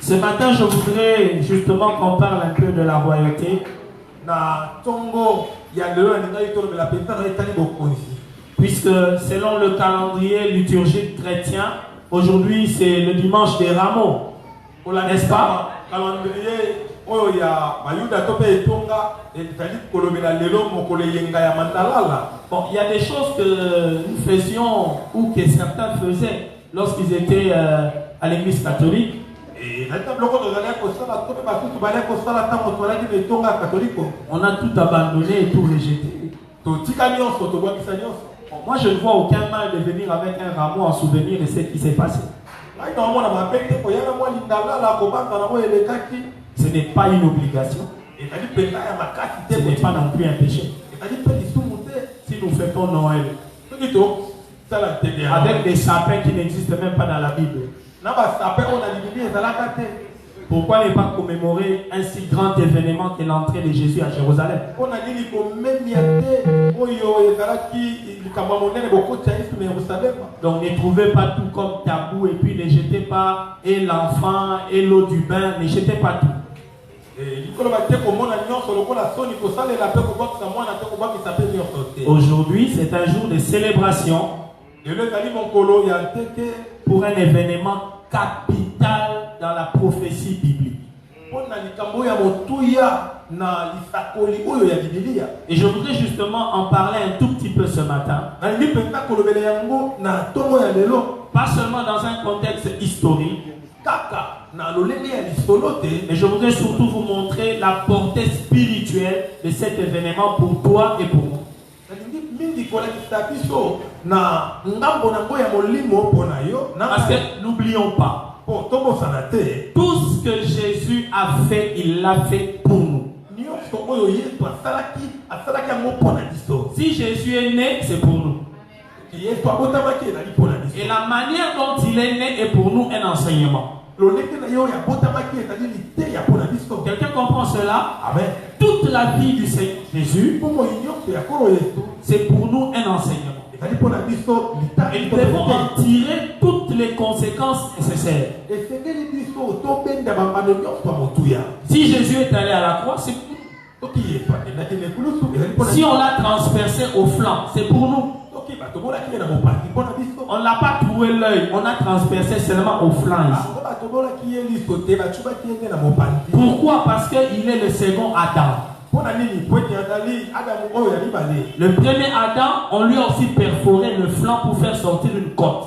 Ce matin, je voudrais justement qu'on parle un peu de la royauté. Puisque selon le calendrier liturgique chrétien, aujourd'hui c'est le dimanche des rameaux. N'est-ce pas? Bon, il y a des choses que nous faisions ou que certains faisaient lorsqu'ils étaient à l'église catholique. On a tout abandonné et tout rejeté. Moi, je ne vois aucun mal de venir avec un rameau en souvenir de ce qui s'est passé. Ce n'est pas une obligation. Ce n'est pas non plus un péché. Si nous fêtons Noël avec des sapins qui n'existent même pas dans la Bible, pourquoi ne pas commémorer un si grand événement que l'entrée de Jésus à Jérusalem? Donc ne trouvez pas tout comme tabou et puis ne jetez pas et l'enfant et l'eau du bain, ne jetez pas tout. Aujourd'hui, c'est un jour de célébration pour un événement capital dans la prophétie biblique. Et je voudrais justement en parler un tout petit peu ce matin. Pas seulement dans un contexte historique, mais je voudrais surtout vous montrer la portée spirituelle de cet événement pour toi et pour moi. Parce que n'oublions pas, tout ce que Jésus a fait, il l'a fait pour nous. Si Jésus est né, c'est pour nous. Et la manière dont il est né est pour nous un enseignement. Quelqu'un comprend cela? Amen. Toute la vie du Seigneur Jésus, c'est pour nous un enseignement. Et nous devons en tirer toutes les conséquences nécessaires. Si Jésus est allé à la croix, c'est pour nous. Si on l'a transpercé au flanc, c'est pour nous. On n'a pas trouvé l'œil, on a transpercé seulement au flanc ici. Pourquoi? Parce qu'il est le second Adam. Le premier Adam, on lui a aussi perforé le flanc pour faire sortir une côte.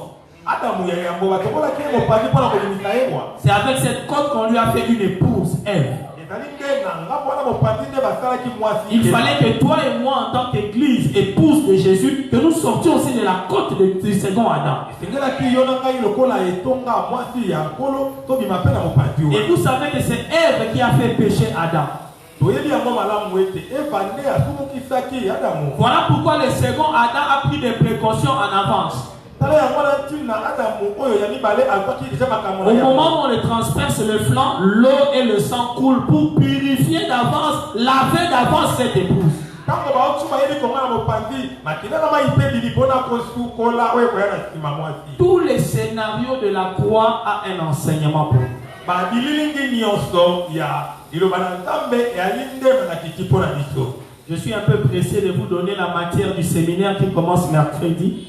C'est avec cette côte qu'on lui a fait une épouse, Ève. Il fallait que toi et moi, en tant qu'église, épouse de Jésus, que nous sortions aussi de la côte du second Adam. Et vous savez que c'est Ève qui a fait pécher Adam. Voilà pourquoi le second Adam a pris des précautions en avance. Au moment où on le transperce le flanc, l'eau et le sang coulent pour purifier d'avance, laver d'avance cette épouse. Tous les scénarios de la croix a un enseignement pour nous. Je suis un peu pressé de vous donner la matière du séminaire qui commence mercredi.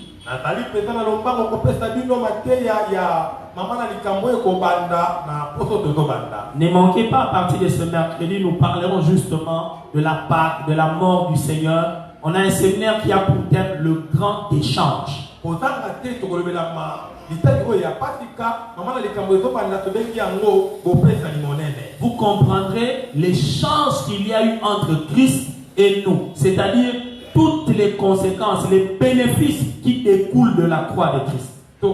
Ne manquez pas, à partir de ce mercredi, nous parlerons justement de la Pâque, de la mort du Seigneur. On a un séminaire qui a pour thème le grand échange. Vous comprendrez l'échange qu'il y a eu entre Christ et nous, c'est-à-dire toutes les conséquences, les bénéfices qui découlent de la croix de Christ. Mais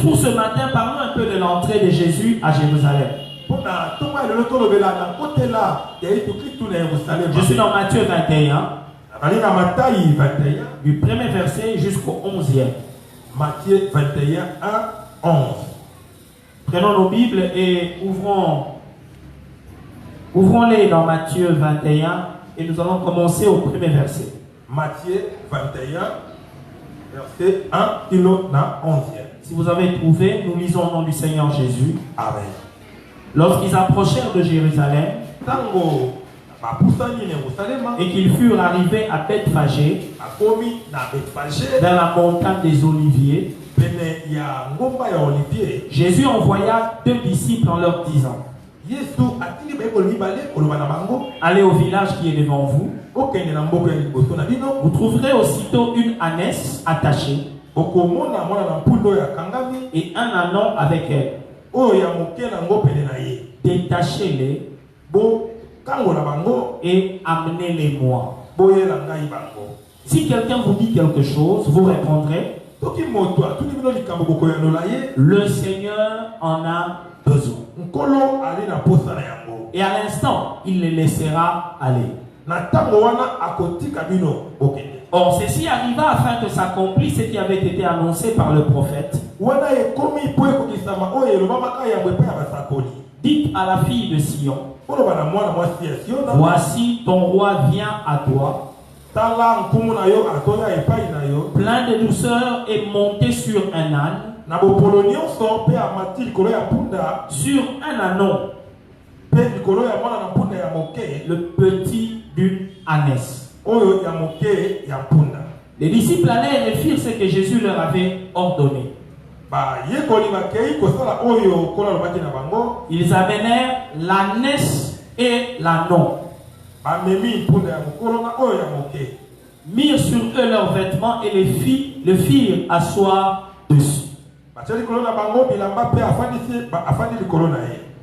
pour ce matin, parlons un peu de l'entrée de Jésus à Jérusalem. Je suis dans Matthieu 21, du premier verset jusqu'au 11e. Matthieu 21, 1, 11. Prenons nos Bibles et ouvrons-les dans Matthieu 21 et nous allons commencer au premier verset. Matthieu 21, Verset 1 kilo na 11e. Si vous avez trouvé, nous lisons au nom du Seigneur Jésus. Amen. Lorsqu'ils approchèrent de Jérusalem et qu'ils furent arrivés à Bethphagée, dans la montagne des Oliviers, Jésus envoya 2 disciples en leur disant: allez au village qui est devant vous. Vous trouverez aussitôt une ânesse attachée et un ânon avec elle. Détachez-les et amenez-les-moi. Si quelqu'un vous dit quelque chose, vous répondrez: le Seigneur en a besoin. Et à l'instant, il les laissera aller. Or, ceci arriva afin que s'accomplisse ce qui avait été annoncé par le prophète. Dites à la fille de Sion: voici ton roi vient à toi, plein de douceur et monté sur un âne, sur un ânon, le petit d'une ânesse. Les disciples allèrent et firent ce que Jésus leur avait ordonné. Ils amenèrent l'ânesse et l'ânon, mirent sur eux leurs vêtements et le firent asseoir dessus.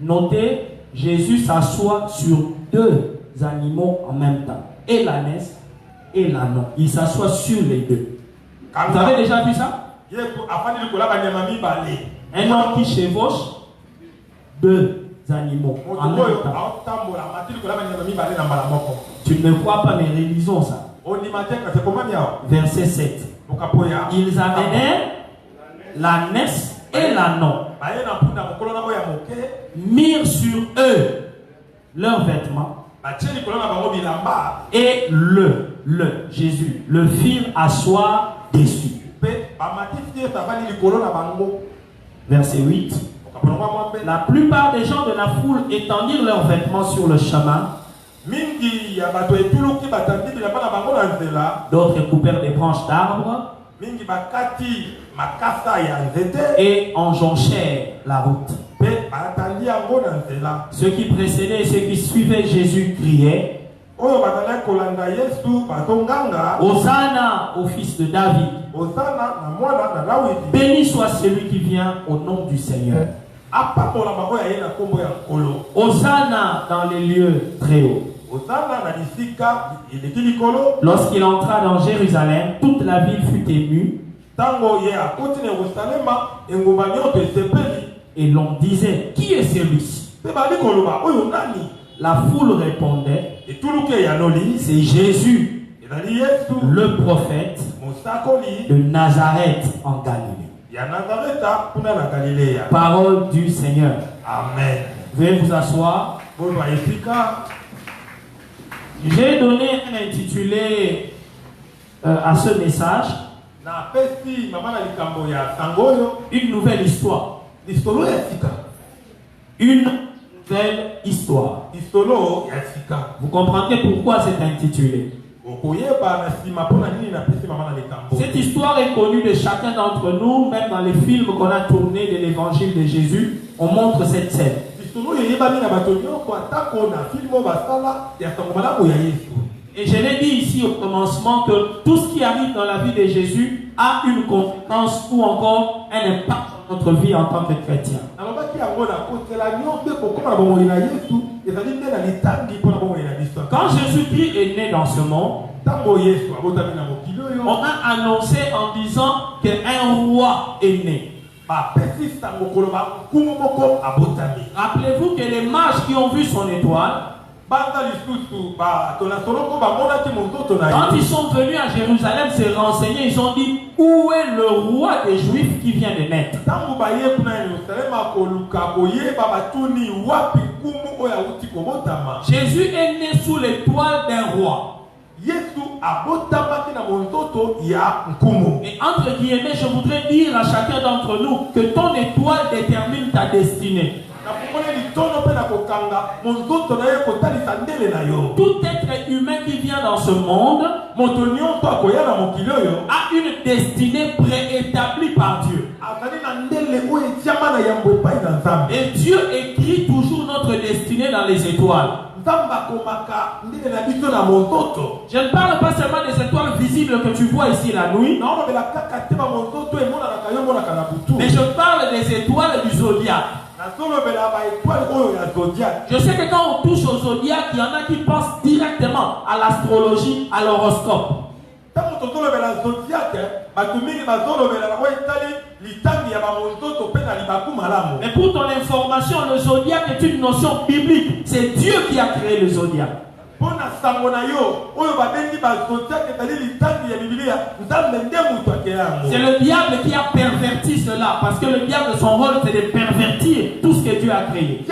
Notez, Jésus s'assoit sur 2 animaux en même temps, et l'ânesse et l'ânon. Il s'assoit sur les 2. Vous avez déjà vu ça? Un homme qui chevauche 2 animaux en même temps. Tu ne crois pas, mais réalisons ça. Verset 7. Ils amenèrent l'ânesse et l'ânon, mirent sur eux leurs vêtements et Jésus le firent asseoir dessus. Verset 8. La plupart des gens de la foule étendirent leurs vêtements sur le chemin. D'autres coupèrent des branches d'arbres et enjonchèrent la route. Ceux qui précédaient et ceux qui suivaient Jésus criaient: Hosanna au fils de David. Béni soit celui qui vient au nom du Seigneur. Hosanna dans les lieux très hauts. Lorsqu'il entra dans Jérusalem, toute la ville fut émue. Et l'on disait: qui est celui-ci? La foule répondait: c'est Jésus, le prophète de Nazareth en Galilée. Parole du Seigneur. Amen. Veuillez vous asseoir. J'ai donné un intitulé à ce message: une nouvelle histoire. Une nouvelle histoire. Vous comprendrez pourquoi c'est intitulé. Cette histoire est connue de chacun d'entre nous, même dans les films qu'on a tournés de l'évangile de Jésus, on montre cette scène. Et je l'ai dit ici au commencement que tout ce qui arrive dans la vie de Jésus a une conséquence ou encore un impact dans notre vie en tant que chrétien. Quand Jésus-Christ est né dans ce monde, on a annoncé en disant qu'un roi est né. Rappelez-vous que les mages qui ont vu son étoile, quand ils sont venus à Jérusalem se renseigner, ils ont dit: où est le roi des Juifs qui vient de naître? Jésus est né sous l'étoile d'un roi. Et entre guillemets, je voudrais dire à chacun d'entre nous que ton étoile détermine ta destinée. Tout être humain qui vient dans ce monde a une destinée préétablie par Dieu. Et Dieu écrit toujours notre destinée dans les étoiles. Je ne parle pas seulement des étoiles visibles que tu vois ici la nuit, mais je parle des étoiles du zodiaque. Je sais que quand on touche au zodiaque, il y en a qui pensent directement à l'astrologie, à l'horoscope. Mais pour ton information, le zodiaque est une notion biblique. C'est Dieu qui a créé le zodiaque. C'est le diable qui a perverti cela, parce que le diable, son rôle, c'est de pervertir tout ce que Dieu a créé.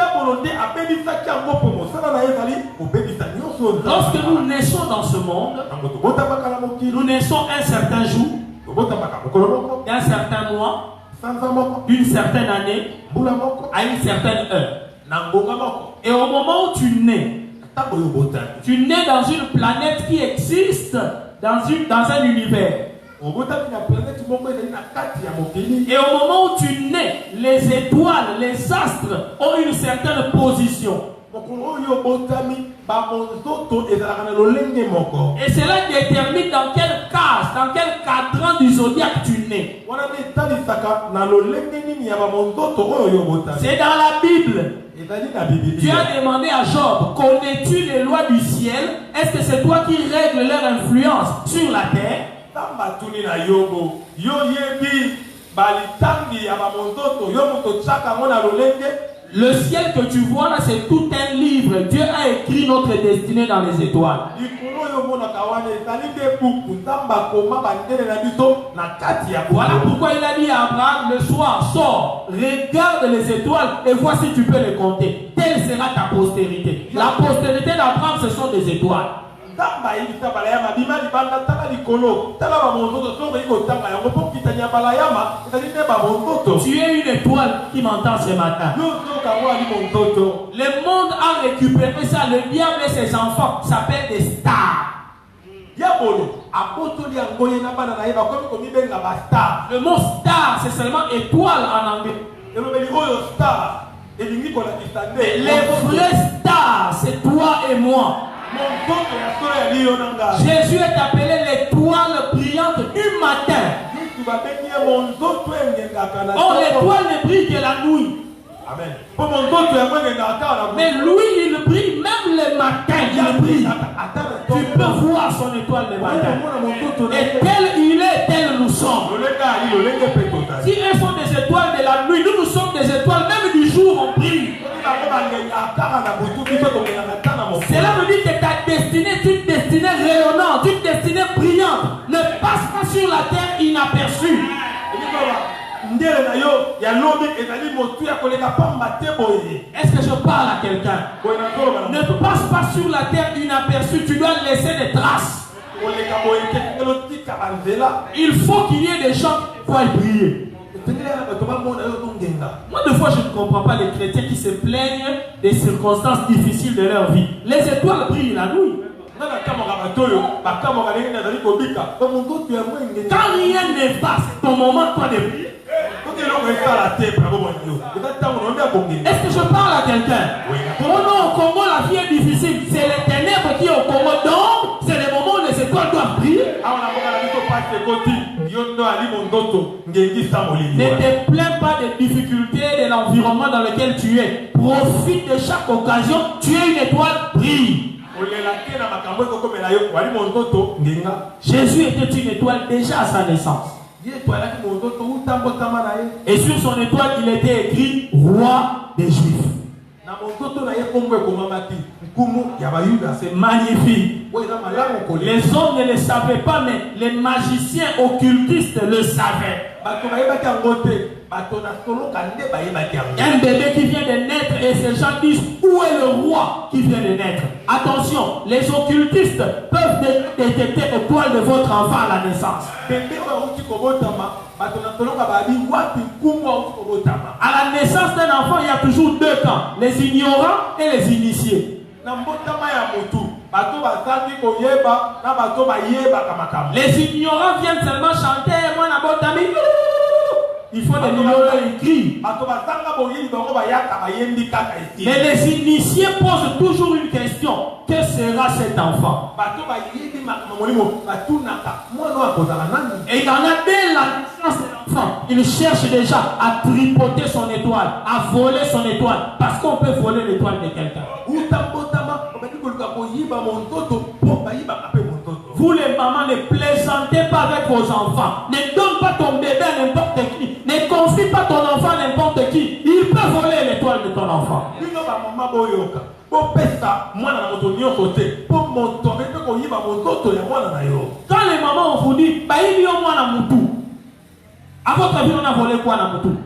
Lorsque nous naissons dans ce monde, nous naissons un certain jour, d'un certain mois, d'une certaine année, à une certaine heure. Et au moment où tu nais dans une planète qui existe dans un univers. Et au moment où tu nais, les étoiles, les astres ont une certaine position. Et cela détermine dans quelle case, dans quel cadran du zodiaque tu nais. C'est dans la Bible. Dieu a demandé à Job, connais-tu les lois du ciel? Est-ce que c'est toi qui règles leur influence sur la terre? Le ciel que tu vois là, c'est tout un livre. Dieu a écrit notre destinée dans les étoiles. Voilà pourquoi il a dit à Abraham, le soir, sors, regarde les étoiles et vois si tu peux les compter. Telle sera ta postérité. La postérité d'Abraham, ce sont des étoiles. Tu es une étoile qui m'entend ce matin. Le monde a récupéré ça. Le diable et ses enfants s'appellent des stars. Le mot star, c'est seulement étoile en anglais. Les vrais stars, c'est toi et moi. Jésus est appelé l'étoile brillante du matin. Oh, l'étoile ne brille que la nuit. Amen. Mais lui, il brille même le matin. Il brille. Tu peux voir son étoile le matin. Et tel il est, tel nous sommes. Si elles sont des étoiles de la nuit, nous sommes des étoiles, même du jour, on brille. Cela veut dire que ta destinée est une destinée rayonnante, une destinée brillante. Ne passe pas sur la terre inaperçue. Est-ce que je parle à quelqu'un? Ne passe pas sur la terre inaperçue. Tu dois laisser des traces. Il faut qu'il y ait des gens qui voient briller. Moi, des fois, je ne comprends pas les chrétiens qui se plaignent des circonstances difficiles de leur vie. Les étoiles brillent la nuit. Quand rien ne passe, ton moment, toi, de briller. Est-ce que je parle à quelqu'un? Oh non, au Congo, la vie est difficile. C'est les ténèbres qui sont au Congo. Donc, c'est le moment où les étoiles doivent briller. Ne te plains pas des difficultés de l'environnement dans lequel tu es. Profite de chaque occasion. Tu es une étoile, brille. Jésus était une étoile déjà à sa naissance. Et sur son étoile, il était écrit Roi des Juifs. C'est magnifique. Les hommes ne le savaient pas, mais les magiciens occultistes le savaient. Un bébé qui vient de naître et ces gens disent où est le roi qui vient de naître. Attention, les occultistes peuvent détecter l'étoile de votre enfant à la naissance. À la naissance d'un enfant, il y a toujours deux camps, les ignorants et les initiés. Les ignorants viennent seulement chanter. Il faut des millions écrits. Mais les initiés posent toujours une question. Que sera cet enfant? Et il y en a dès la naissance de l'enfant. Il cherche déjà à tripoter son étoile, à voler son étoile. Parce qu'on peut voler l'étoile de quelqu'un. Vous les mamans, ne plaisantez pas avec vos enfants. Ne donne pas ton bébé à n'importe qui. Ne confie pas ton enfant à n'importe qui. Il peut voler l'étoile de ton enfant. Quand les mamans vous dit, à votre avis, on a volé quoi dans Moutou?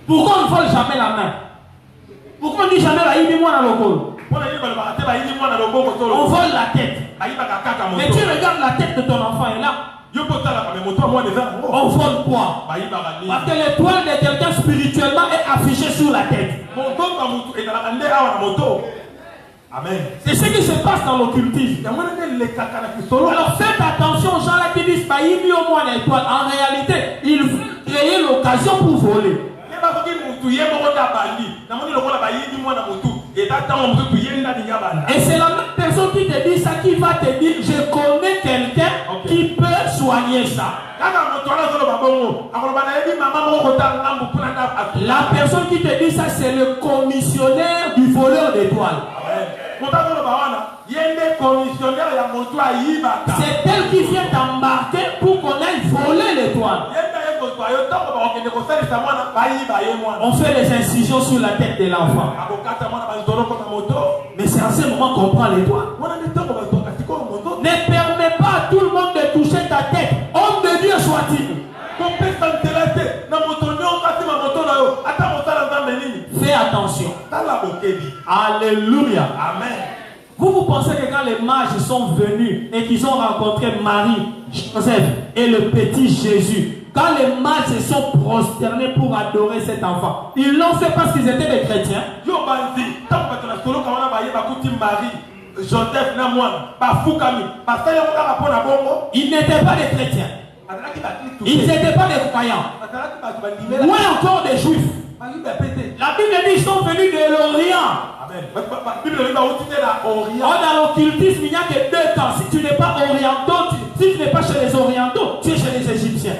Pourquoi on ne vole jamais la main? Pourquoi on ne dit jamais la moi dans le col? On vole la tête. Mais tu regardes la tête de ton enfant et là, on vole quoi? Parce que l'étoile de quelqu'un spirituellement est affichée sur la tête. Amen. C'est ce qui se passe dans l'occultisme. Alors faites attention aux gens là qui disent bah, il y a au moins une étoile. En réalité, ils veulent créer l'occasion pour voler. Et c'est la même personne qui te dit ça qui va te dire je connais quelqu'un qui peut soigner ça. La personne qui te dit ça, c'est le commissionnaire du voleur d'étoiles. C'est elle qui vient t'embarquer pour qu'on aille voler l'étoile. On fait des incisions sur la tête de l'enfant. Mais c'est en ce moment qu'on prend l'étoile. Ne permets pas à tout le monde de toucher ta tête. Homme de Dieu soit-il. Fais attention. Alléluia. Amen. Vous pensez que quand les mages sont venus et qu'ils ont rencontré Marie, Joseph et le petit Jésus, quand les mages se sont prosternés pour adorer cet enfant, ils l'ont fait parce qu'ils étaient des chrétiens? Ils n'étaient pas des chrétiens. Ils n'étaient pas des croyants. Moins encore des juifs. La Bible dit qu'ils sont venus de l'Orient. Dans l'occultisme, il n'y a que deux temps. Si tu n'es pas oriental, si tu n'es pas chez les orientaux, tu es chez les Égyptiens.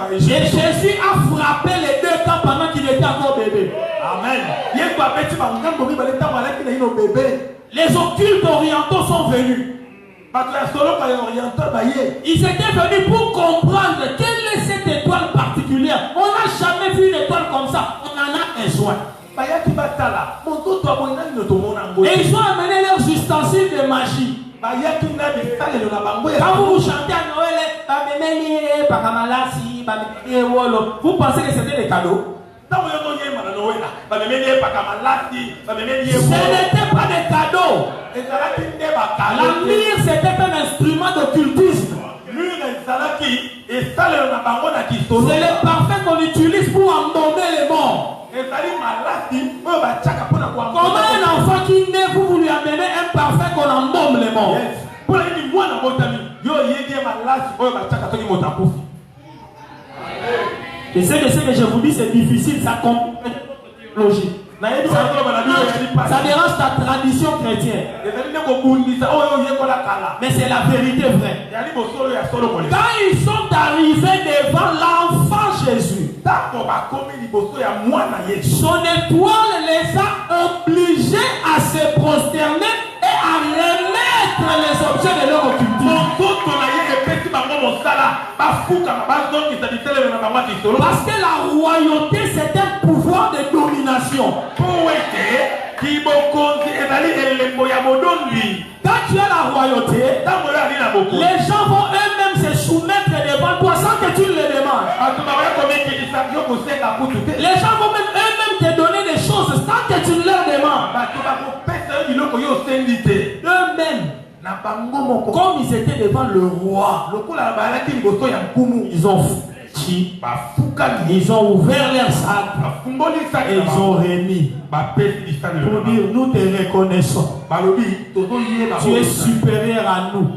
Et Jésus a frappé les deux camps pendant qu'il était encore bébé. Amen. Les occultes orientaux sont venus. Ils étaient venus pour comprendre quelle est cette étoile particulière. On n'a jamais vu une étoile comme ça. On en a un soin. Et ils ont amené leurs ustensiles de magie. Quand vous chantez à Noël, vous pensez que c'était des cadeaux? Ce n'était pas des cadeaux. La lyre, c'était un instrument d'occultisme. C'est le parfum qu'on utilise pour embaumer les morts. Comment un enfant qui naît, vous lui amenez un parfum qu'on embaume les morts? Et c'est ce que je vous dis, c'est difficile, ça complique la logique. Ça dérange ta tradition chrétienne. Mais c'est la vérité vraie. Quand ils sont arrivés devant l'enfant Jésus, son étoile les a obligés à se prosterner et à remettre les objets de leur occultisme. Parce que la royauté, c'est un pouvoir de domination. Quand tu as la royauté, les gens vont eux-mêmes se soumettre devant toi sans que tu les demandes. Les gens vont même eux-mêmes te donner des choses sans que tu leur demandes. Eux-mêmes, comme ils étaient devant le roi, ils ont fléchi, ils ont ouvert leur sac et ils ont remis pour dire nous te reconnaissons. Tu es supérieur à nous.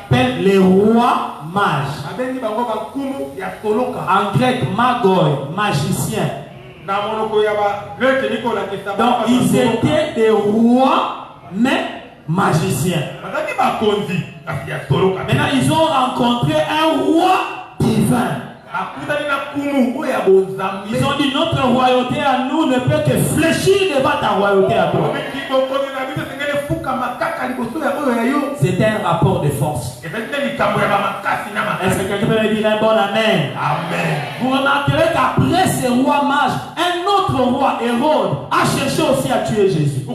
Appelle les rois mages. En grec, magoi, magicien. Donc ils étaient des rois mais magiciens. Maintenant ils ont rencontré un roi divin. Ils ont dit notre royauté à nous ne peut que fléchir devant ta royauté à toi. C'était un rapport de force. Est-ce que quelqu'un peut me dire un bon amen? Amen. Vous remarquerez qu'après ces rois mages, un autre roi, Hérode, a cherché aussi à tuer Jésus.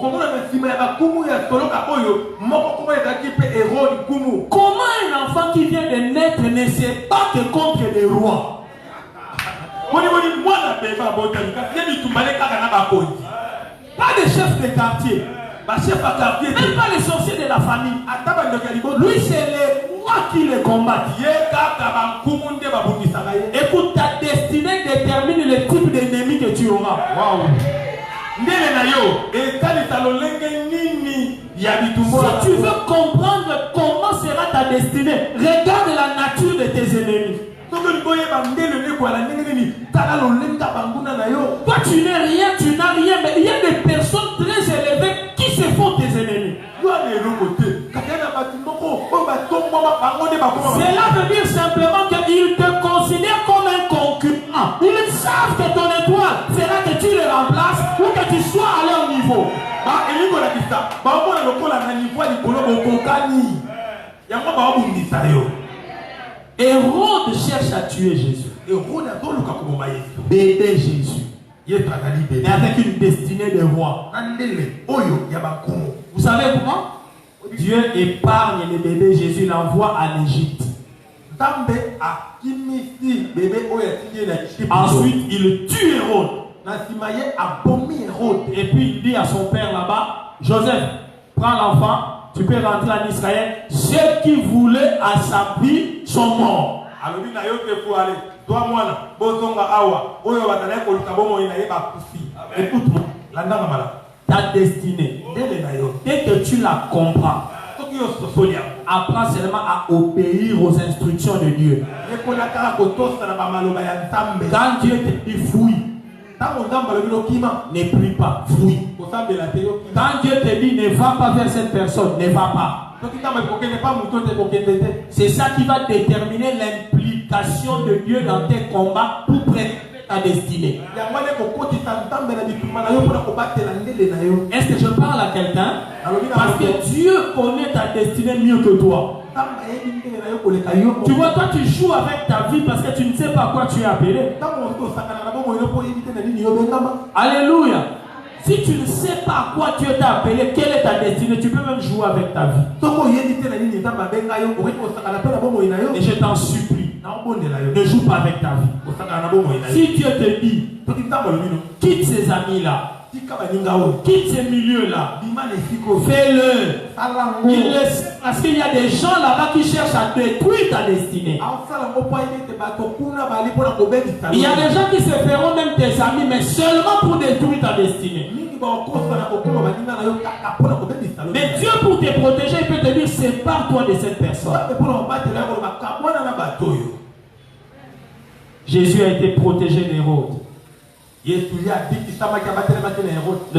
Comment un enfant qui vient de naître ne sait pas que contre les rois? Pas de chef de quartier. Même pas les sorciers de la famille. Lui, c'est les rois qui les combattent. Écoute, ta destinée détermine le type d'ennemi que tu auras. Wow. Si tu veux comprendre comment sera ta destinée, regarde la nature de tes ennemis. Toi, tu n'es rien, tu n'as rien, mais il y a des personnes très élevées qui se font tes ennemis. Cela veut dire simplement qu'ils te considèrent comme un concurrent. Ils savent que ton étoile sera que tu les remplaces ou que tu sois à leur niveau. Hérode cherche à tuer Jésus. Bébé Jésus. Mais avec une destinée de roi. Vous savez comment? Dieu épargne le bébé Jésus, l'envoie en Égypte. Ensuite, il tue Hérode. Et puis il dit à son père là-bas, Joseph, prends l'enfant, tu peux rentrer en Israël. Ceux qui voulaient à sa vie sont morts. Écoute-moi, ta destinée, dès que tu la comprends, apprends seulement à obéir aux instructions de Dieu. Quand Dieu te dit fouille, ne prie pas, fouille. Quand Dieu te dit ne va pas vers cette personne, ne va pas. C'est ça qui va déterminer l'implication de Dieu dans tes combats pour préparer ta destinée. Est-ce que je parle à quelqu'un? Parce que Dieu connaît ta destinée mieux que toi. Tu vois, toi tu joues avec ta vie parce que tu ne sais pas à quoi tu es appelé. Alléluia. Si tu ne sais pas à quoi tu es appelé, quelle est ta destinée, tu peux même jouer avec ta vie. Et je t'en supplie, ne joue pas avec ta vie. Si Dieu te dit, quitte ces amis-là, quitte ces milieux-là, fais-le. Parce qu'il y a des gens là-bas qui cherchent à détruire ta destinée. Il y a des gens qui se feront même tes amis, mais seulement pour détruire ta destinée. Mais Dieu, pour te protéger, il peut te dire sépare-toi de cette personne. Jésus a été protégé d'Hérode. Le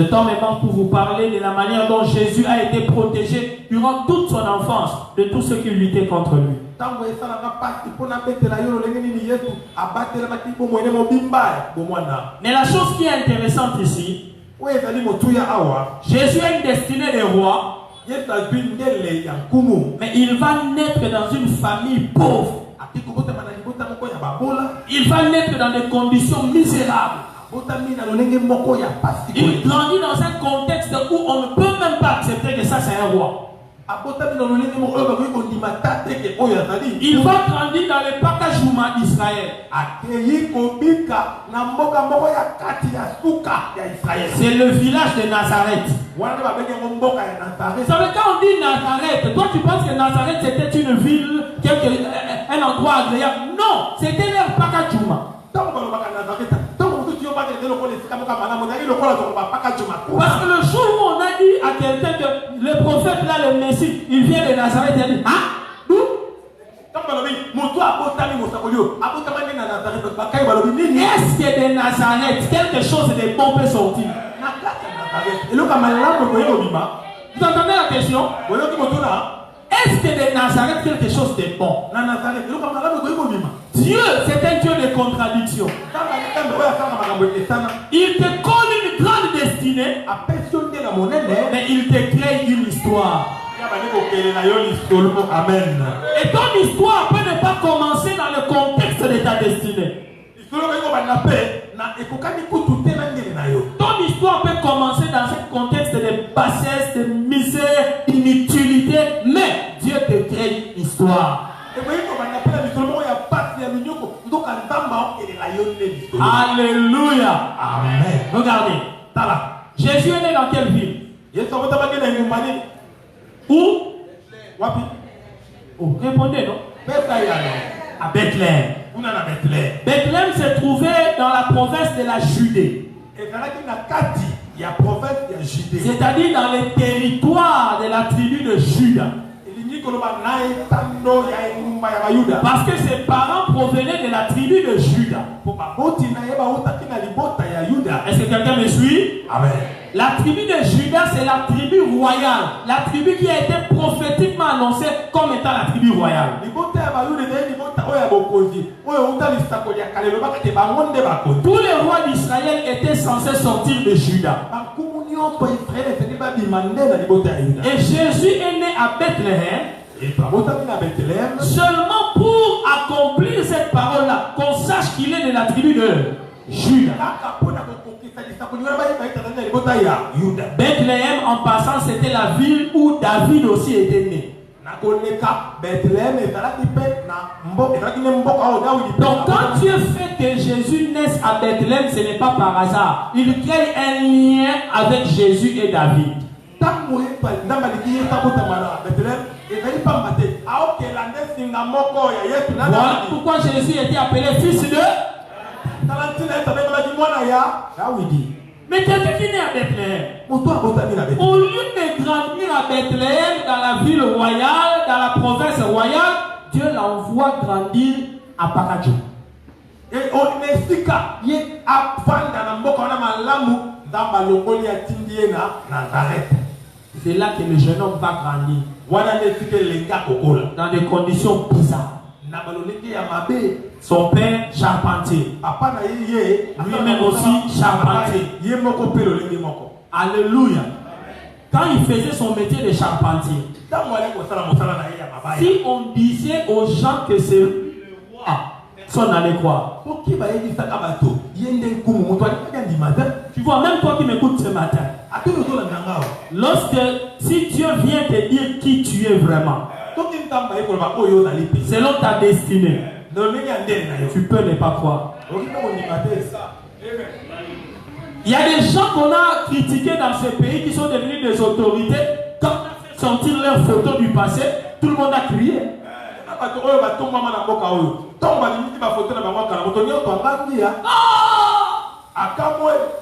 temps est bon pour vous parler de la manière dont Jésus a été protégé durant toute son enfance de tous ceux qui luttaient contre lui. Mais la chose qui est intéressante ici, Jésus a une destinée de roi, Mais il va naître dans une famille pauvre. Il va naître dans des conditions misérables. Il grandit dans un contexte où on ne peut même pas accepter que ça c'est un roi. Il va grandir dans le Pakajuma d'Israël. C'est le village de Nazareth. Ça veut dire quand on dit Nazareth, toi tu penses que Nazareth c'était une ville, un endroit agréable. Non, c'était leur Pakajuma. Parce que le jour où on a dit à quelqu'un que le prophète là, le Messie, il vient de Nazareth, il a dit, hein? D'où? Est-ce que de Nazareth, quelque chose de bon peut sortir? Vous entendez la question? Est-ce que de Nazareth, quelque chose de bon? Dieu, c'est un Dieu de contradiction. Il te colle une grande destinée, mais il te crée une histoire. Amen. Et ton histoire peut ne pas commencer dans le contexte de ta destinée. Ton histoire peut commencer dans un contexte de bassesse, de misère, d'inutilité, mais Dieu te crée une histoire. Alléluia. Amen. Regardez. Jésus est né dans quelle ville? Où? Oh, répondez, non? À Bethléem. Bethléem se trouvait dans la province de la Judée. C'est-à-dire dans le territoire de la tribu de Juda. Parce que ses parents provenaient de la tribu de Juda. Est-ce que quelqu'un me suit? Amen. La tribu de Juda, c'est la tribu royale. La tribu qui a été prophétiquement annoncée comme étant la tribu royale. Tous les rois d'Israël étaient censés sortir de Juda. Et Jésus est né à Bethléem seulement pour accomplir cette parole-là, qu'on sache qu'il est de la tribu de Juda. Bethléem, en passant, c'était la ville où David aussi était né. Donc quand Dieu fait que Jésus naisse à Bethléem, ce n'est pas par hasard. Il crée un lien avec Jésus et David. Voilà pourquoi Jésus était appelé fils de. Mais quelqu'un qui est né à Bethléem, au lieu de grandir à Bethléem, dans la ville royale, dans la province royale, Dieu l'envoie grandir à Pakadjo. C'est là que le jeune homme va grandir. Dans des conditions bizarres. Son père, charpentier. Lui-même aussi, charpentier. Alléluia. Quand il faisait son métier de charpentier, si on disait aux gens que c'est le roi, on allait croire. Tu vois, même toi qui m'écoutes ce matin, si Dieu vient te dire qui tu es vraiment, selon ta destinée, tu peux ne pas croire. Il y a des gens qu'on a critiqués dans ce pays qui sont devenus des autorités. Quand on a fait sortir leurs photos du passé, tout le monde a crié.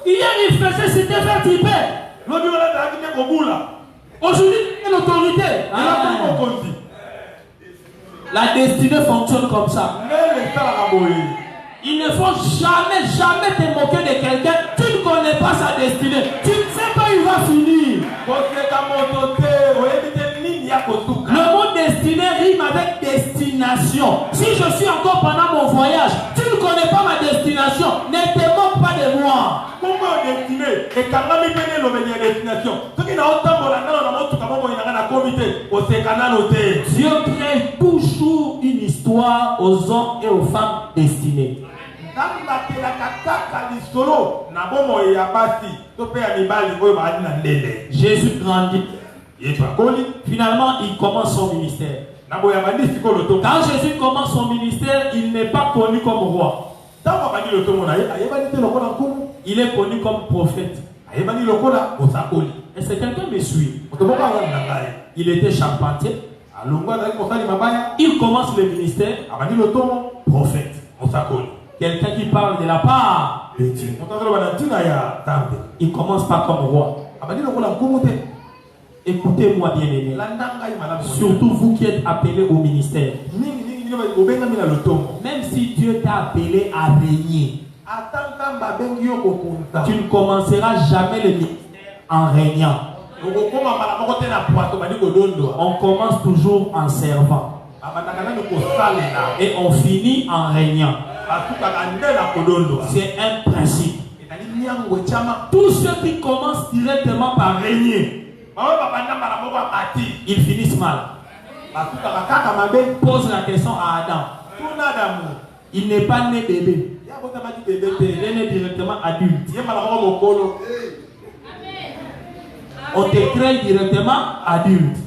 Hier il faisait c'était faire typer. Aujourd'hui il y a l'autorité. La destinée fonctionne comme ça. Il ne faut jamais te moquer de quelqu'un. Tu ne connais pas sa destinée. Tu ne sais pas où il va finir. Le mot destiné rime avec destination. Si je suis encore pendant mon voyage, tu ne connais pas ma destination. Ne te moque pas de moi. Dieu crée toujours une histoire aux hommes et aux femmes destinés. Jésus grandit. Finalement, il commence son ministère. Quand Jésus commence son ministère, il n'est pas connu comme roi. Il est connu comme prophète. Est-ce que quelqu'un me suit? Il était charpentier. Il commence le ministère. Prophète. Quelqu'un qui parle de la part de Dieu. Il commence pas comme roi. Écoutez-moi bien aimé. Surtout vous qui êtes appelés au ministère. Même si Dieu t'a appelé à régner, tu ne commenceras jamais le ministère en régnant. On commence toujours en servant. Et on finit en régnant. C'est un principe. Tous ceux qui commencent directement par régner, ils finissent mal. Pose la question à Adam. Il n'est pas né bébé. Il est né directement adulte. On te crée directement adulte.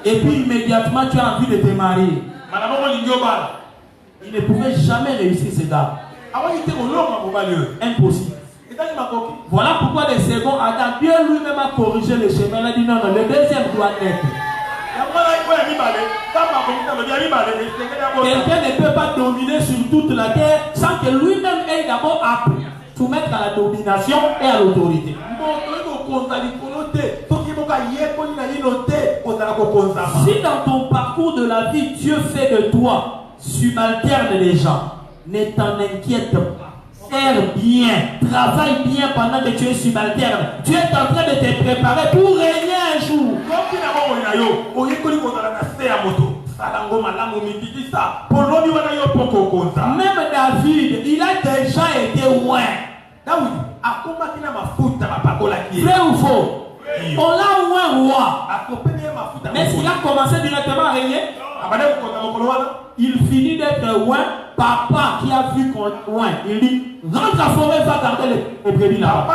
Et puis immédiatement tu as envie de te marier. Il ne pouvait jamais réussir ce gars. Impossible. Voilà pourquoi le second Adam, Dieu lui-même a corrigé le chemin. Il a dit non, le deuxième doit être. Quelqu'un ne peut pas dominer sur toute la terre sans que lui-même ait d'abord appris à soumettre à la domination et à l'autorité. Si dans ton parcours de la vie, Dieu fait de toi subalterne des gens, ne t'en inquiète pas. Serre bien, travaille bien pendant que tu es subalterne. Tu es en train de te préparer pour régner un jour. Même David, il a déjà été loin. Vrai ou faux? On l'a loin roi. Mais s'il a commencé directement à régner, il finit d'être loin. Papa qui a vu qu'on est loin, il dit rentre à forêt, va garder les brebis là.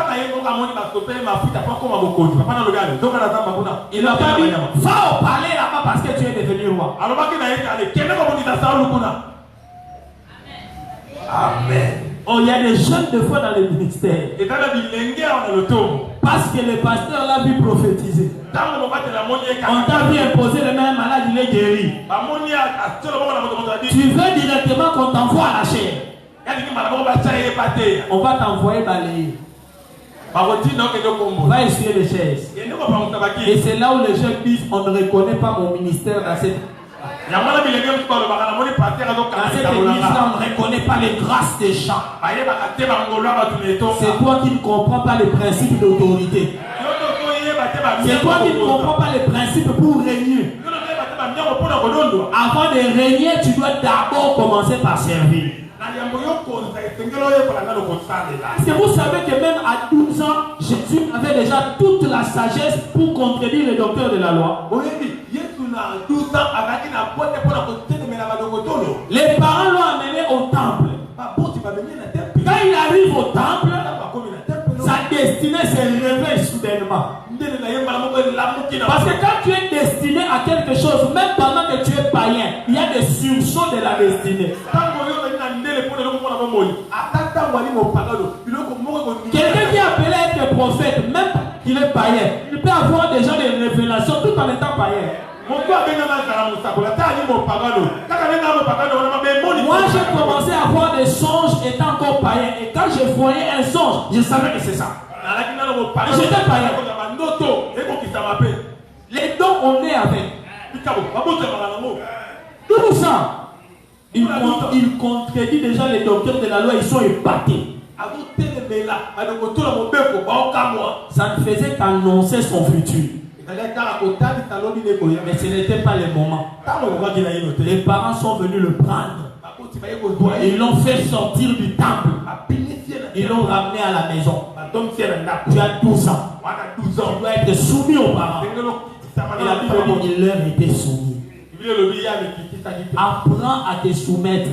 Il a pas dit va au palais là-bas parce que tu es devenu roi. Amen. Oh, il y a des jeunes de foi dans le ministère. Parce que le pasteur l'a vu prophétiser. On t'a vu imposer le même malade, il est guéri. Tu veux directement qu'on t'envoie à la chair. On va t'envoyer balayer. Va essuyer les chaises. Et c'est là où les gens disent on ne reconnaît pas mon ministère dans cette. Dans cette église-là, on ne reconnaît pas les grâces des gens. C'est toi qui ne comprends pas les principes d'autorité. C'est toi qui ne comprends pas les principes pour régner. Avant de régner, tu dois d'abord commencer par servir. Est-ce que vous savez que même à 12 ans, Jésus avait déjà toute la sagesse pour contredire le docteur de la loi? Les parents l'ont amené au temple. Quand il arrive au temple, sa destinée se révèle soudainement. Parce que quand tu es destiné à quelque chose, même pendant que tu es païen, il y a des sursauts de la destinée. Quelqu'un qui est appelé à être prophète, même qu'il est païen, il peut avoir déjà des révélations tout en étant païen. Moi j'ai commencé à avoir des songes étant encore païen. Et quand je voyais un songe, je savais que c'est ça. Et j'étais païen. Les dons on est avec. Tout ça. Il contredit déjà les docteurs de la loi, ils sont épatés. Ça ne faisait qu'annoncer son futur. Mais ce n'était pas le moment. Les parents sont venus le prendre. Ils l'ont fait sortir du temple. Ils l'ont ramené à la maison. Tu as 12 ans. Tu dois être soumis aux parents. Et la Bible dit qu'il leur était soumis. Apprends à te soumettre.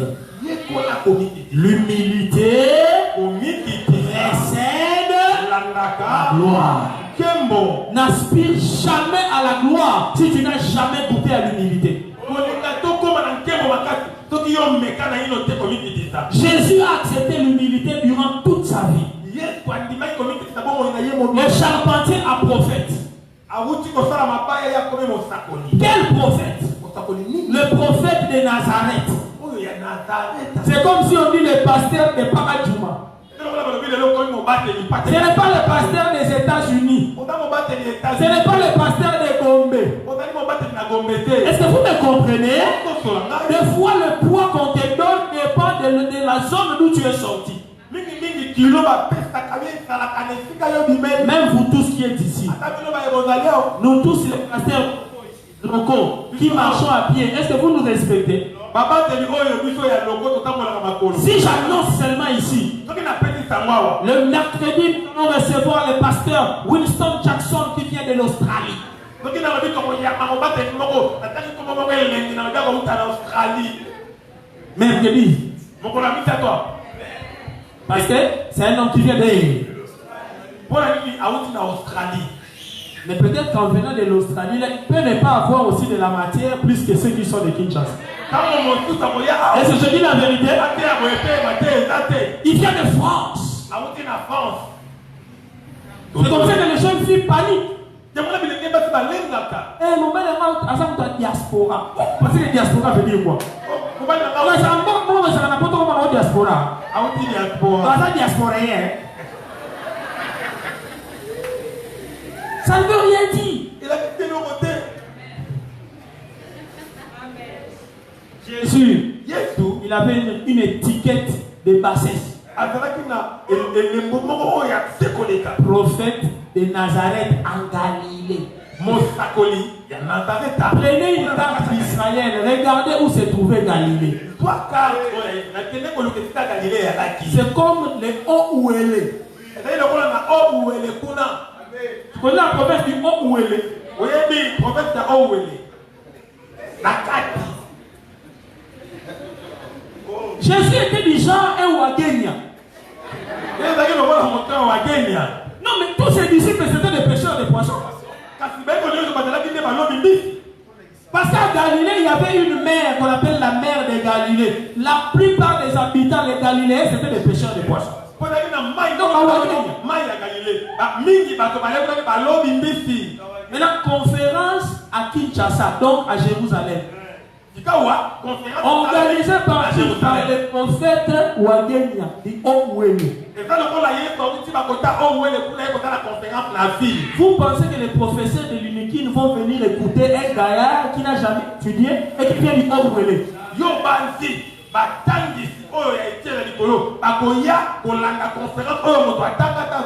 L'humilité précède la gloire. N'aspire jamais à la gloire si tu n'as jamais goûté à l'humilité. Jésus a accepté l'humilité durant toute sa vie. Le charpentier a prophète. Quel prophète? Le prophète de Nazareth. C'est comme si on dit le pasteur de Paradjouma. Ce n'est pas le pasteur des États-Unis. Ce n'est pas le pasteur de Gombe. Est-ce que vous me comprenez? Des fois, le poids qu'on te donne dépend de la zone d'où tu es sorti. Même vous tous qui êtes ici, nous tous les pasteurs locaux qui marchons à pied, est-ce que vous nous respectez? Si j'annonce seulement ici, le mercredi, nous allons recevoir le pasteur Winston Jackson qui vient de l'Australie. Mercredi. Parce que c'est un homme qui vient de l'Australie. Mais peut-être qu'en venant de l'Australie, il peut ne pas avoir aussi de la matière plus que ceux qui sont de Kinshasa. Est-ce que je dis la vérité? Il vient de France. C'est comme ça que les jeunes filles paniquent. Eh, mon bel ami, c'est diaspora. Parce que la diaspora veut dire quoi? Diaspora. Ça ne veut rien dire. Jésus, il avait une étiquette de bassesse. Prophète de Nazareth en Galilée. Prenez une carte d'Israël, regardez où se trouvait Galilée. C'est comme les Haut-Ouélé. Tu connais la province du Haut-Ouélé? Jésus était du genre un Ouagénia. Non, mais tous ses disciples c'était des pêcheurs de poissons. Parce qu'à Galilée, il y avait une mer qu'on appelle la mer de Galilée. La plupart des habitants des Galiléens c'était des pêcheurs de poissons. Maintenant, conférence à Kinshasa, donc à Jérusalem. Organisé par le prophète Ouagénia du Haut-Ouélé. Vous pensez que les professeurs de l'Unikin vont venir écouter un gaillard qui n'a jamais étudié et qui vient du Haut-Ouélé?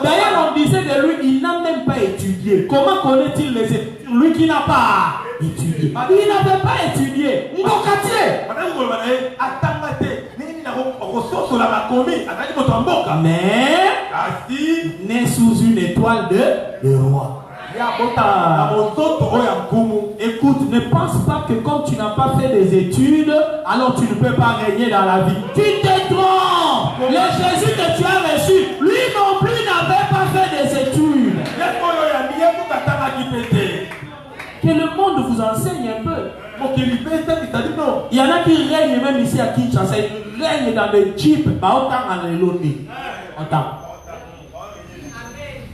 D'ailleurs, on disait de lui, il n'a même pas étudié. Comment connaît-il les études? Lui qui n'a pas étudié. Il n'avait pas étudié. Mais né sous une étoile de roi. Écoute, ne pense pas que comme tu n'as pas fait des études, alors tu ne peux pas régner dans la vie. Tu te trompes. Le Jésus que tu as reçu, lui non plus n'avait pas fait des études. Que le monde vous enseigne un peu. Il y en a qui règnent même ici à Kinshasa. Ils règnent dans des jeeps.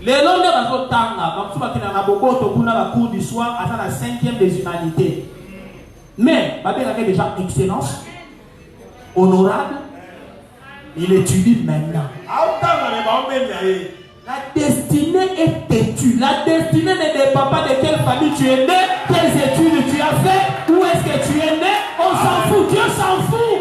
Les Londres sont tanga, comme ça, qui n'a pas beaucoup de cours du soir, à la 5e des humanités. Mais, Babel avait déjà excellence, honorable, il étudie maintenant. La destinée est têtue. La destinée ne dépend pas de quelle famille tu es né, quelles études tu as fait, où est-ce que tu es né. On s'en fout, Dieu s'en fout.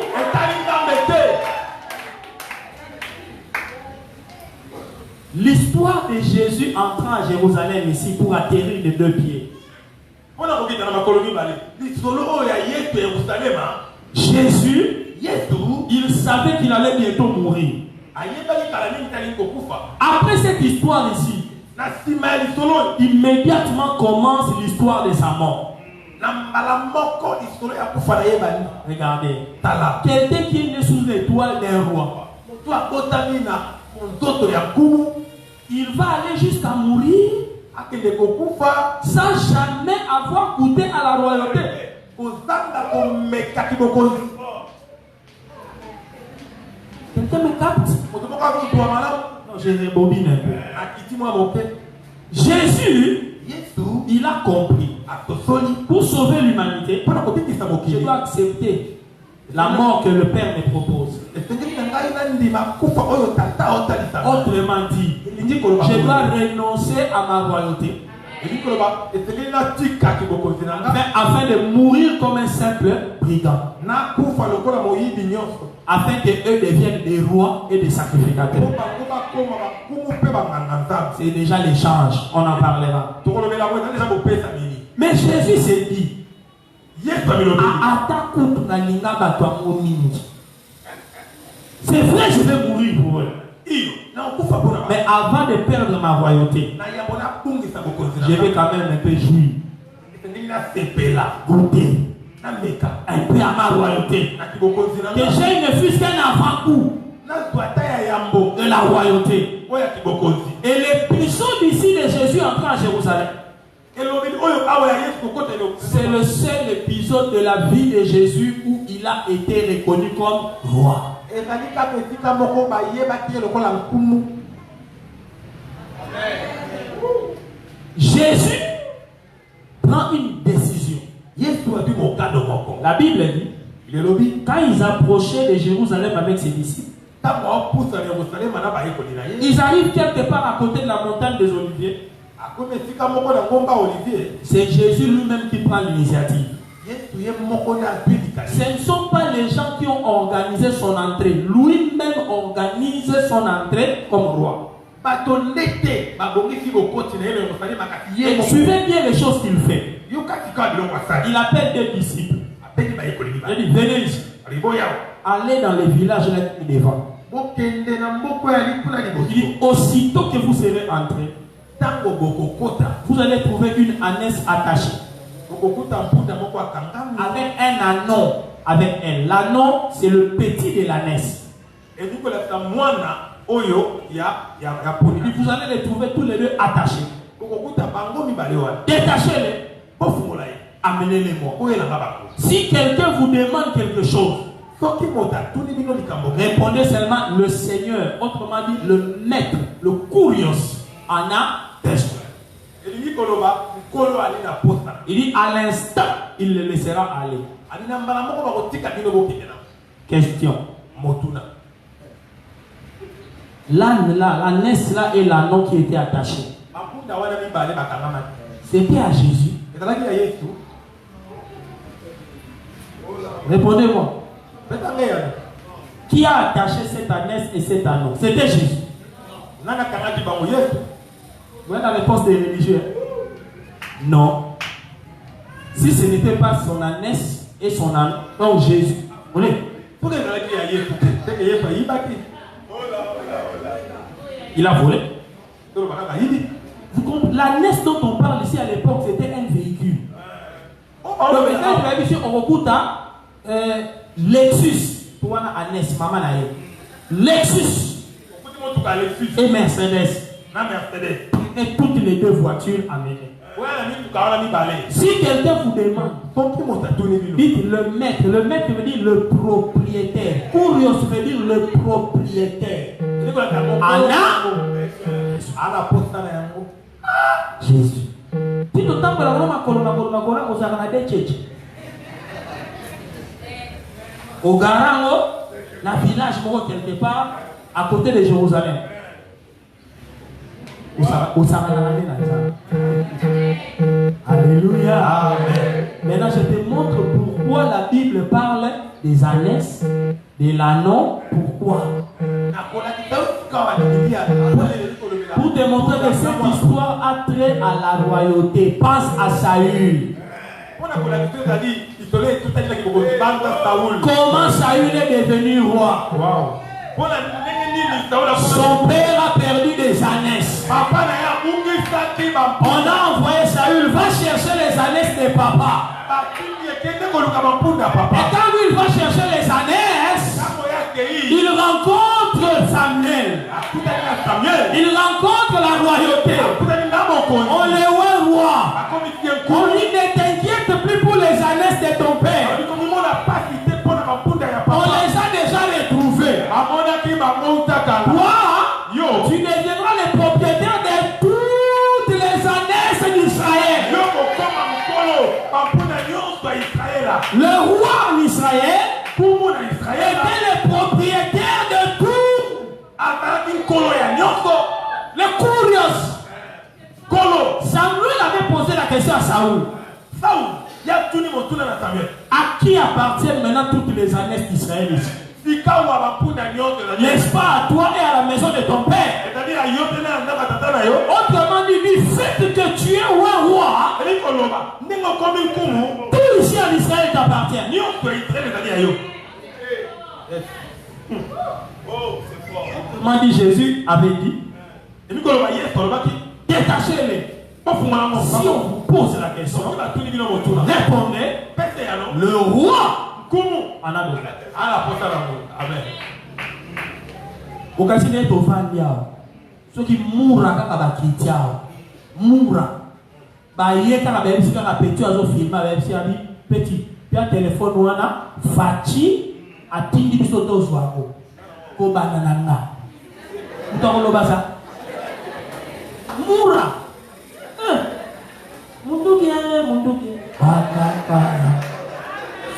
L'histoire de Jésus entrant à Jérusalem ici pour atterrir de 2 pieds. Jésus, il savait qu'il allait bientôt mourir. Après cette histoire ici, Immédiatement commence l'histoire de sa mort. Regardez. Quelqu'un qui est né sous l'étoile d'un roi. Il va aller jusqu'à mourir sans jamais avoir goûté à la royauté. Quelqu'un me capte? Non, je rebobine un peu. Jésus, il a compris. Pour sauver l'humanité, je dois accepter la mort que le Père me propose. Autrement dit, je dois renoncer à ma royauté afin de mourir comme un simple brigand, afin qu'eux deviennent des rois et des sacrificateurs. C'est déjà l'échange, on en parlera. Mais Jésus s'est dit, c'est vrai, je vais mourir pour eux. Mais avant de perdre ma royauté, je vais quand même un peu jouir, goûter un peu à ma royauté. Que j'ai ne fût qu'un avant-goût de la royauté. Et l'épisode ici de Jésus entrant à Jérusalem, c'est le seul épisode de la vie de Jésus où il a été reconnu comme roi. Jésus prend une décision. La Bible dit, quand ils approchaient de Jérusalem avec ses disciples, ils arrivent quelque part à côté de la montagne des Oliviers. C'est Jésus lui-même qui prend l'initiative. Ce ne sont pas les gens qui ont organisé son entrée. Lui-même organise son entrée comme roi. Et suivez bien les choses qu'il fait. Il appelle des disciples. Il dit, venez ici. Allez dans les villages là devant. Il dit, aussitôt que vous serez entrés, vous allez trouver une ânesse attachée avec un anon avec elle. L'anon, c'est le petit de l'ânesse. Et vous allez les trouver tous les deux attachés. Détachez-les. Amenez-les-moi. Si quelqu'un vous demande quelque chose, répondez seulement le Seigneur, autrement dit le maître, le Kurios, en a besoin. Il dit à l'instant, il le laissera aller. Question. L'âne là, l'ânesse là et l'ânon qui était attaché. C'était à Jésus. Répondez-moi. Qui a attaché cette ânesse et cet anon? C'était Jésus. Vous avez la réponse des religieux? Non. Si ce n'était pas son ânesse et son anon, donc Jésus. Vous voyez? Il a volé. L'ânesse dont on parle ici à l'époque, c'était un véhicule. Donc maintenant, il a vu sur Orokuta, Lexus. Pour une ânesse, maman a Lexus et Mercedes. Et toutes les deux voitures amenées. Si quelqu'un vous demande, dites le maître. Le maître veut dire le propriétaire. Kurios veut dire le propriétaire. Jésus. Si tu t'en vas au Garango, la village quelque part à côté de Jérusalem. Alléluia. Amen. Maintenant, je te montre pourquoi la Bible parle des ânesses, de l'ânon. Pourquoi? Pour te montrer que cette histoire a trait à la royauté. Pense à Saül. Comment Saül est devenu roi? Son père a perdu des ânesses. On a envoyé Saül, va chercher les ânesses de papa. Et quand lui il va chercher les ânesses, il rencontre Samuel. Il rencontre la royauté. On le voit roi. On lui ne t'inquiète plus pour les ânesses de ton père. On les a déjà retrouvés. Toi, tu deviendras le propriétaire de toutes les ânesses d'Israël. Le roi en Israël était le propriétaire de tout. Le curieux. Samuel avait posé la question à Saül. À qui appartiennent maintenant toutes les ânesses d'Israël ici? N'est-ce pas à toi et à la maison de ton père? Autrement dit, du fait que tu es un roi, tout ici en Israël t'appartient. Comment dit Jésus avait dit, détachez-les. Si on vous pose la question, répondez, le roi en a besoin. Amen. Occasionné to vandia. Ceux qui mourent quand ba kitia. Mourra. Ba yeka ba bemsi quand petit azo filma bemsi abi petit. Puis téléphone wana fachi atindi biso to zwako. Ko banana nga. Mutolo basa. Mourra. Munduki. Baka.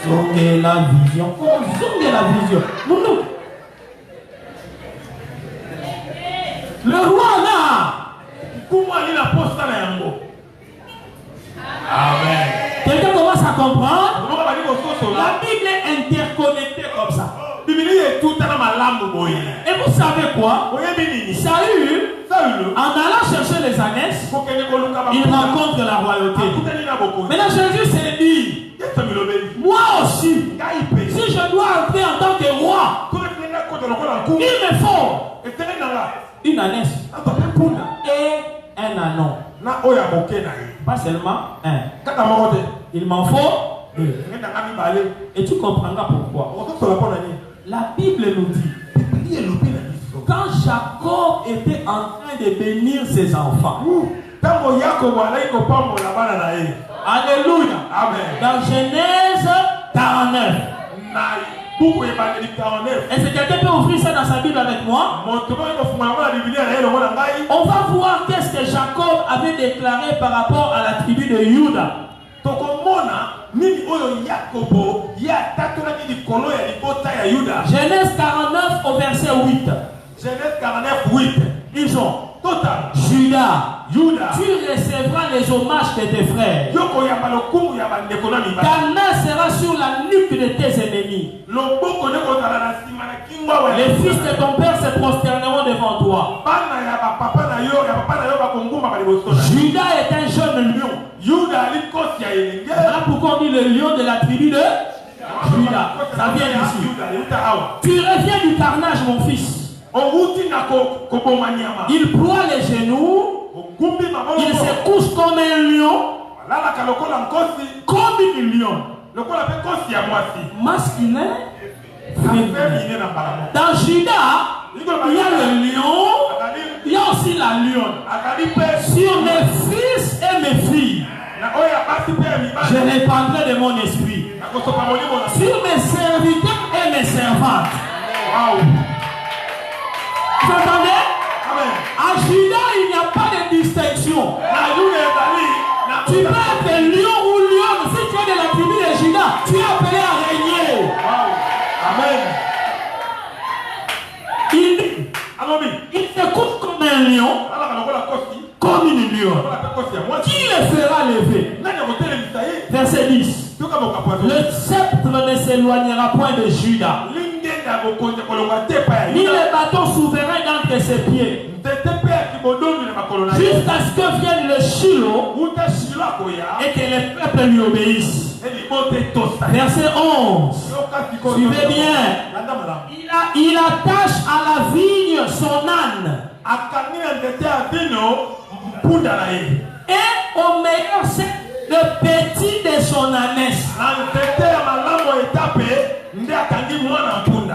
Zonge la vision. Zonge la vision. Munduki. Le roi là. Comment il a posté la yango? Amen. Quelqu'un commence à comprendre? La Bible est interconnectée comme ça. Et vous savez quoi? Saül, en allant chercher les ânesses, il rencontre la royauté. Maintenant Jésus s'est dit, moi aussi, si je dois entrer en tant que roi, il me faut une ânesse et un ânon. Pas seulement un. Il m'en faut deux. Et tu comprendras pourquoi. La Bible nous dit, quand Jacob était en train de bénir ses enfants, alléluia, amen. Dans Genèse 49, est-ce que quelqu'un peut ouvrir ça dans sa Bible avec moi? On va voir qu'est-ce que Jacob avait déclaré par rapport à la tribu de Juda. Genèse 49 au verset 8. Genèse 49, 8. Ils ont total. Juda, tu recevras les hommages de tes frères. Ta main sera sur la nuque de tes ennemis. Les fils de ton père se prosterneront devant toi. Juda est un jeune lion. Voilà pourquoi on dit le lion de la tribu de Juda. Ça vient d'ici. Tu reviens du carnage, mon fils. Il ploie les genoux. Il se couche comme un lion. Comme une lion. Masculin. Dans Juda, il y a le lion. Il y a aussi la lionne. Sur mes fils et mes filles, je répandrai de mon esprit. Sur mes serviteurs et mes servantes. Vous entendez? À Juda, il n'y a pas de distinction. Tu peux être lion ou lionne. Si tu es de la tribu de Juda, tu es appelé à régner. Amen. Il se couche comme un lion, comme une lionne. Qui le fera lever? Verset 10. Le sceptre ne s'éloignera point de Juda, ni le bâton souverain d'entre ses pieds, jusqu'à ce que vienne le Shiloh et que les peuples lui obéissent. Verset 11. Suivez bien. Il attache à la vigne son âne. Et au meilleur, c'est le petit de son ânesse.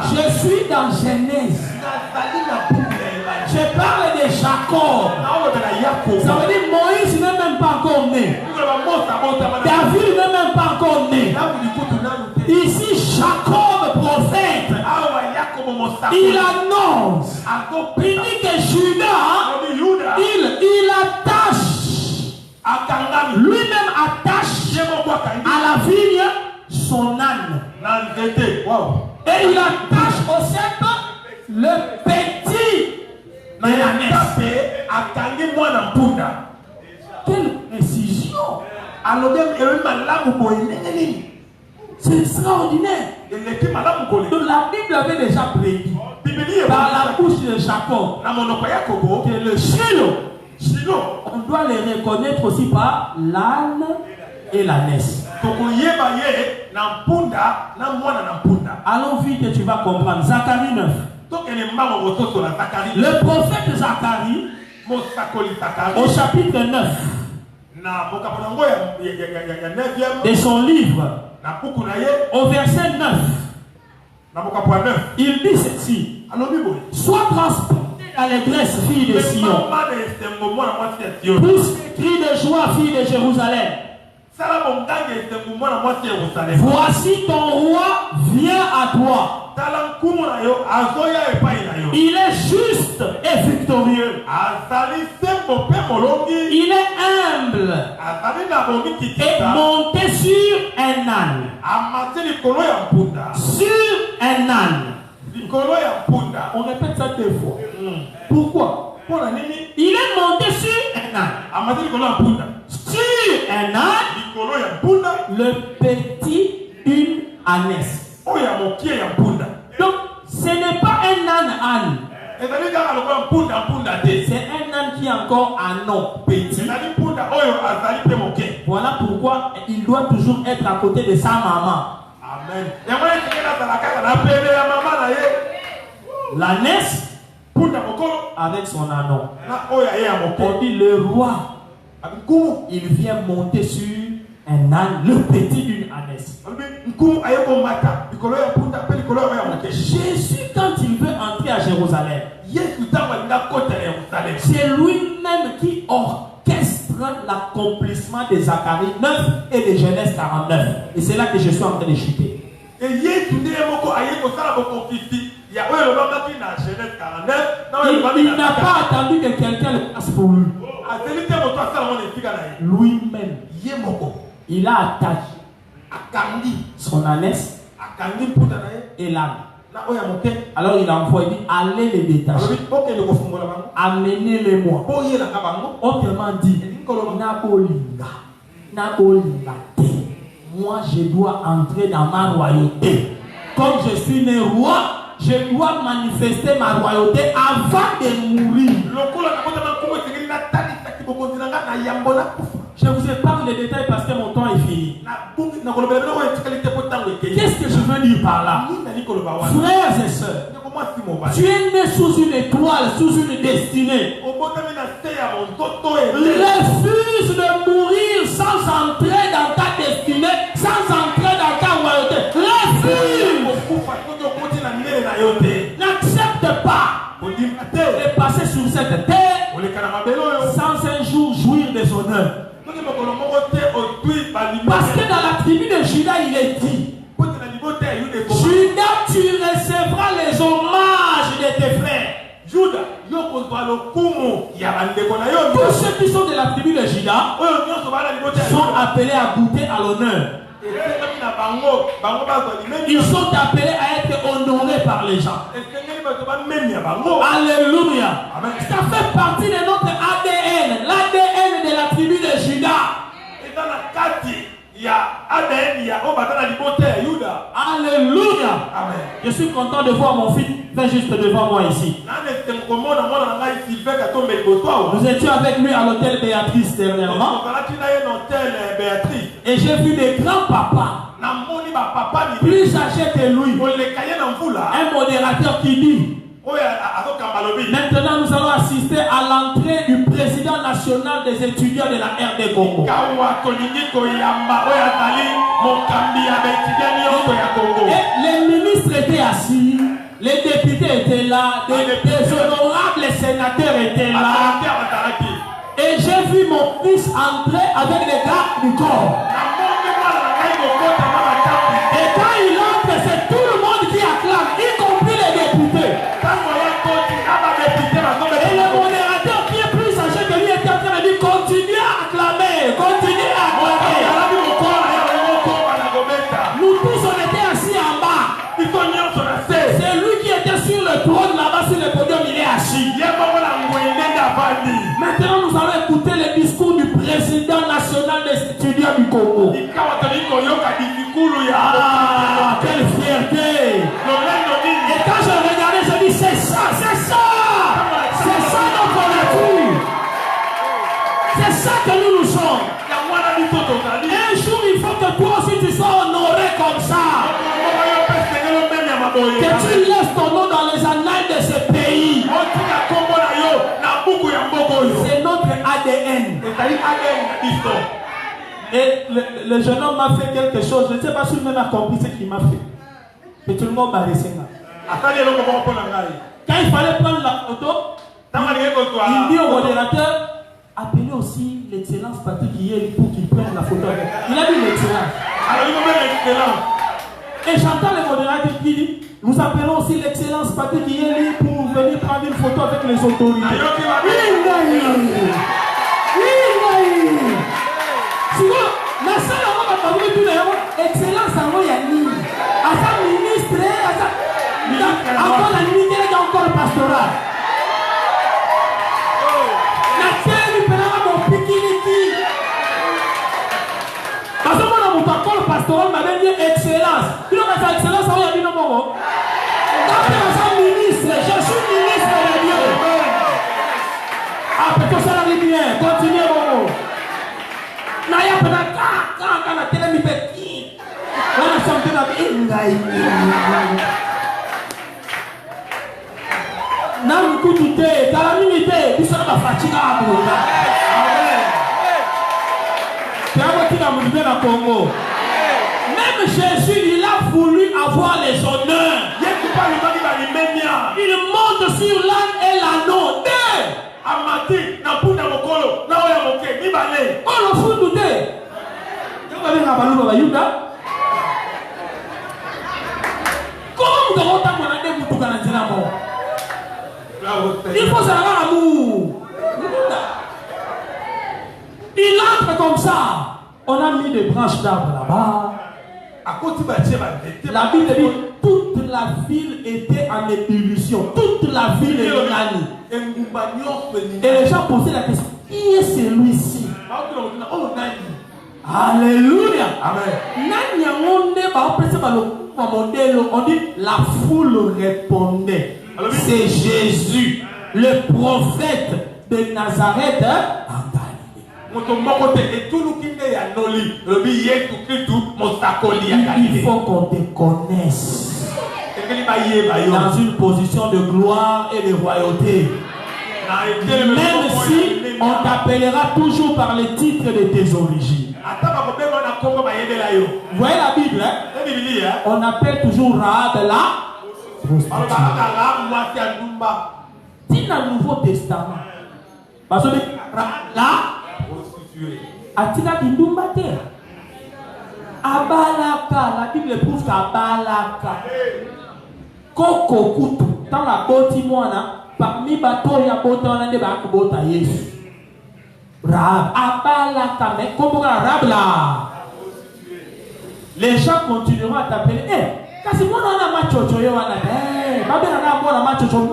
Je suis dans Genèse. Je parle de Jacob. Ça veut dire Moïse n'est même pas encore né. David n'est même pas encore né. Ici, Jacob, prophète, il annonce. Il dit que Judas, il attache. Lui-même attache à la vigne son âne. Et il attache au centre le petit de l'ânesse. Quelle précision! C'est extraordinaire. Donc la Bible avait déjà prédit par la bouche de Jacob que le Shiloh, on doit les reconnaître aussi par l'âne et l'ânesse. Allons vite et tu vas comprendre. Zacharie 9. Le prophète Zacharie, au chapitre 9 de son livre, au verset 9, il dit ceci: sois transporté d'allégresse, fille de Sion, pousse des cris de joie, fille de Jérusalem. Voici ton roi vient à toi. Il est juste et victorieux. Il est humble et monté sur un âne. Sur un âne. On répète ça 2 fois. Pourquoi? Il est monté sur un âne. Sur un âne, le petit d'une ânesse. Donc, ce n'est pas un âne. C'est un âne qui est encore un nom petit. Voilà pourquoi il doit toujours être à côté de sa maman. Amen. L'ânesse avec son ânon. On dit le roi. Il vient monter sur un âne, le petit d'une ânesse. Jésus, quand il veut entrer à Jérusalem, c'est lui-même qui orchestre l'accomplissement de Zacharie 9 et de Genèse 49. Et c'est là que je suis en train de chuter. Il n'a pas attendu que quelqu'un le fasse pour lui. Lui-même, il a attaché son ânesse et l'âne. Alors il envoie, il dit allez les détacher, amenez-les-moi. Autrement dit, moi je dois entrer dans ma royauté. Comme je suis né roi, je dois manifester ma royauté avant de mourir. Je vous épargne les détails parce que mon temps est fini. Qu'est-ce que je veux dire par là? Frères et sœurs, tu es né sous une étoile, sous une destinée. Refuse de mourir sans entrer dans ta destinée, sans entrer dans ta royauté. Refuse. N'accepte pas de passer sur cette terre sans un jour jouir des honneurs. Parce que dans la tribu de Judas, il est dit: Judas, tu recevras les hommages de tes frères. Tous ceux qui sont de la tribu de Judas sont appelés à goûter à l'honneur. Ils sont appelés à être honorés par les gens. Alléluia. Ça fait partie de notre ADN, l'ADN de la tribu de Judas. Il y a ADN, il y a Obatana Libote, Yuda. Alléluia. Amen. Je suis content de voir mon fils. Viens juste devant moi ici. Nous étions avec lui à l'hôtel Béatrice dernièrement. Et j'ai vu des grands-papas plus âgés que lui. Un modérateur qui dit: maintenant nous allons assister à l'entrée du président national des étudiants de la RD Congo. Et les ministres étaient assis, les députés étaient là, des honorables sénateurs étaient là. Et j'ai vu mon fils entrer avec les gars du corps. Et quand il entre, c'est tout le monde qui acclame, y compris les députés. Et le modérateur qui est plus âgé que lui était en train de dire: continuez à acclamer, continuez à acclamer. Nous tous on était assis en bas. C'est lui qui était sur le trône là-bas, sur le podium, il est assis. Maintenant nous allons écouter le discours du président national des étudiants du Congo. Ah, quelle fierté! Et quand je regardais, je dis: c'est ça, c'est ça! C'est ça notre nature! C'est ça que nous sommes! Un jour, il faut que toi aussi tu sois honoré comme ça! Que tu laisses ton nom dans les annales de ce pays! C'est notre ADN! Et le jeune homme m'a fait quelque chose. Je ne sais pas s'il m'a compris ce qu'il m'a fait. Mais tout le monde m'a laissé là. Quand il fallait prendre la photo, il dit au modérateur: appelez aussi l'excellence Patrick Yeli pour qu'il prenne la photo. Il a dit l'excellence. Et j'entends le modérateur qui dit: nous appelons aussi l'excellence Patrick Yeli pour venir prendre une photo avec les autorités. Excellence à moi, Yanni. À sa ministre, encore la nuit, il y a encore pastoral. La terre, il peut avoir mon piquinique. Parce que moi, dans mon encore pastoral, m'a dit excellence. Il a dit excellence, ça va y aller non. Quand sa ministre, je suis ministre de Dieu. Ah, peut-être ça arrive bien. Continuez, Momo. Naya pernah quand la télé mi petit. On a senti la Nam kututé, calamité, tu seras pas fatigué à Boula. Tu as voté dans mon dans Congo. Même Jésus, il a voulu avoir les honneurs. Il monte sur l'âne et l'anneau. Amati, na punda mokolo, na oya moke, ni bale. Oh, le fou douté. Comment vous avez autant il faut savoir l'amour. Il entre comme ça. On a mis des branches d'arbres là-bas. La Bible dit toute la ville était en ébullition. Toute la ville est unanime. Et les gens posaient la question: qui est celui-ci? Alléluia. Amen. On dit la foule répondait: c'est Jésus, le prophète de Nazareth en Galilée. Il faut qu'on te connaisse dans une position de gloire et de royauté. Même si on t'appellera toujours par les titres de tes origines. Vous voyez la Bible, hein? On appelle toujours Rahab la prostituée. Dans le Nouveau Testament, parce que là, Atina Kindumba terre. Abalaka, la Bible prouve qu'Abalaka, Koko Kutu, dans la boti moana, parmi bateau ya bota on a des bakubota Yesu. Rahab, Abalaka, mais comment Rahab là? Les gens continueront à t'appeler. Parce que moi, on a ma chocho,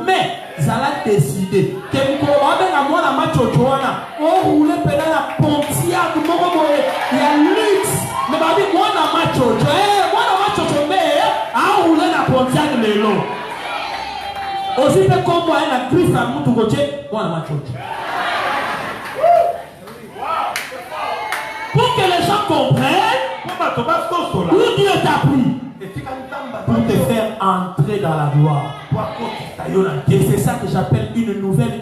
mais ça a décidé que vous avez ma chocho, on roule pendant la pontiaque, il y a luxe, mais Aussi fait comme moi, elle a Christ à mon côté, moi à ma church. Pour que les gens comprennent où Dieu t'a pris pour te faire entrer dans la gloire. Et c'est ça que j'appelle une nouvelle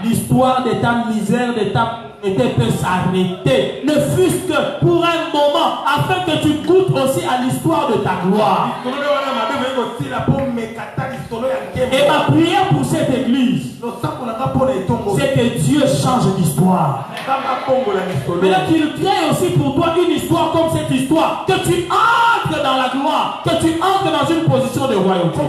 l'histoire de ta misère, de ta peut s'arrêter, ne fût-ce que pour un moment, afin que tu goûtes aussi à l'histoire de ta gloire. Et ma prière pour cette église, c'est que Dieu change d'histoire. Mais qu'il crée aussi pour toi une histoire comme cette histoire, que tu entres dans la gloire, que tu entres dans une position de royauté.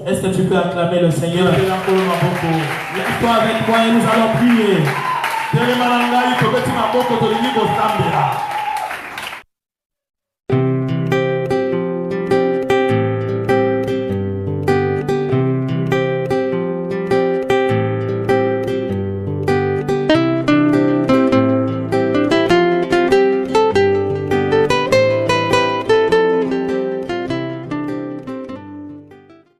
Est-ce que tu peux acclamer le Seigneur? Lève-toi avec moi et nous allons prier.